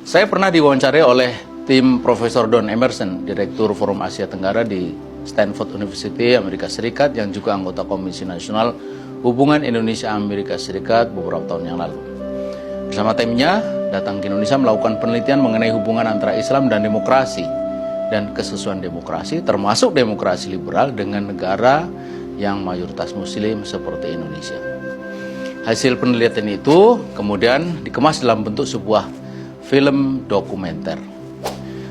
Saya pernah diwawancarai oleh tim Profesor Don Emerson, Direktur Forum Asia Tenggara di Stanford University, Amerika Serikat, yang juga anggota Komisi Nasional Hubungan Indonesia-Amerika Serikat beberapa tahun yang lalu. Bersama timnya, datang ke Indonesia melakukan penelitian mengenai hubungan antara Islam dan demokrasi dan kesesuaian demokrasi, termasuk demokrasi liberal dengan negara yang mayoritas Muslim seperti Indonesia. Hasil penelitian itu kemudian dikemas dalam bentuk sebuah film dokumenter.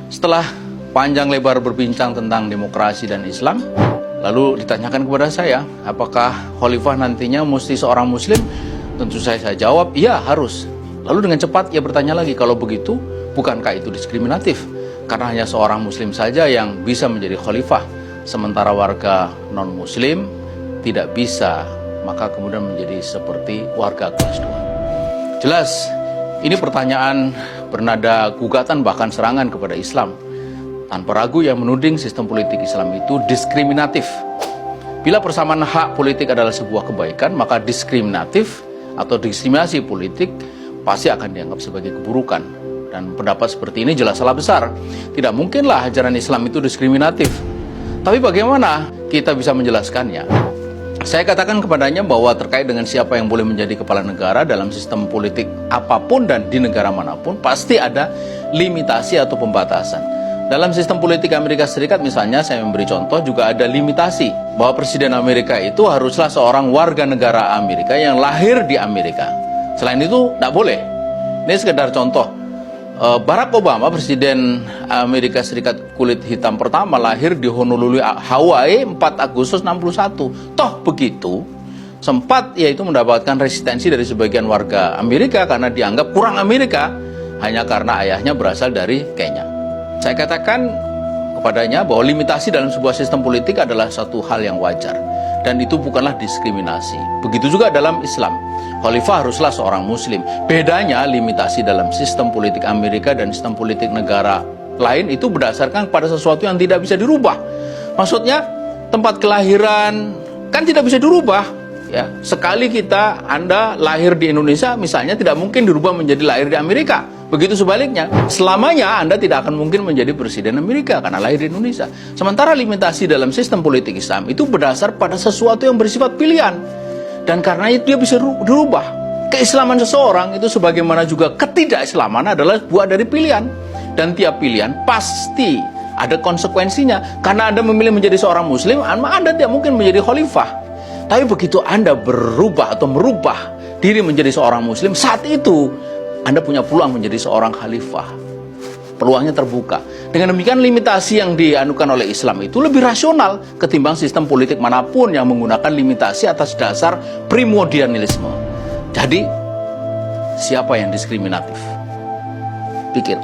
Setelah panjang lebar berbincang tentang demokrasi dan Islam, lalu ditanyakan kepada saya, apakah khalifah nantinya mesti seorang Muslim? Tentu saya jawab, iya harus. Lalu dengan cepat ia bertanya lagi, kalau begitu bukankah itu diskriminatif? Karena hanya seorang Muslim saja yang bisa menjadi khalifah, sementara warga non-Muslim tidak bisa, maka kemudian menjadi seperti warga kelas 2. Jelas, ini pertanyaan bernada gugatan bahkan serangan kepada Islam. Tanpa ragu yang menuding sistem politik Islam itu diskriminatif. Bila persamaan hak politik adalah sebuah kebaikan, maka diskriminatif atau diskriminasi politik pasti akan dianggap sebagai keburukan. Dan pendapat seperti ini jelas salah besar. Tidak mungkinlah ajaran Islam itu diskriminatif. Tapi bagaimana kita bisa menjelaskannya? Saya katakan kepadanya bahwa terkait dengan siapa yang boleh menjadi kepala negara dalam sistem politik apapun dan di negara manapun, pasti ada limitasi atau pembatasan. Dalam sistem politik Amerika Serikat misalnya, saya memberi contoh, juga ada limitasi bahwa Presiden Amerika itu haruslah seorang warga negara Amerika yang lahir di Amerika. Selain itu, tidak boleh. Ini sekedar contoh. Barack Obama, Presiden Amerika Serikat kulit hitam pertama, lahir di Honolulu, Hawaii 4 Agustus 61. Toh begitu, sempat yaitu mendapatkan resistensi dari sebagian warga Amerika karena dianggap kurang Amerika, hanya karena ayahnya berasal dari Kenya. Saya katakan kepadanya bahwa limitasi dalam sebuah sistem politik adalah satu hal yang wajar, dan itu bukanlah diskriminasi. Begitu juga dalam Islam. Khalifah haruslah seorang Muslim. Bedanya limitasi dalam sistem politik Amerika dan sistem politik negara lain itu berdasarkan pada sesuatu yang tidak bisa dirubah. Maksudnya tempat kelahiran kan tidak bisa dirubah. Ya, sekali Anda lahir di Indonesia misalnya, tidak mungkin dirubah menjadi lahir di Amerika. Begitu sebaliknya, selamanya Anda tidak akan mungkin menjadi presiden Amerika karena lahir di Indonesia. Sementara limitasi dalam sistem politik Islam itu berdasar pada sesuatu yang bersifat pilihan. Dan karena itu dia bisa dirubah. Keislaman seseorang itu sebagaimana juga ketidakislaman adalah buah dari pilihan. Dan tiap pilihan pasti ada konsekuensinya. Karena Anda memilih menjadi seorang Muslim, Anda tidak mungkin menjadi khalifah. Tapi begitu Anda berubah atau merubah diri menjadi seorang Muslim, saat itu Anda punya peluang menjadi seorang khalifah. Peluangnya terbuka. Dengan demikian, limitasi yang dianukan oleh Islam itu lebih rasional ketimbang sistem politik manapun yang menggunakan limitasi atas dasar primordialisme. Jadi, siapa yang diskriminatif? Pikir.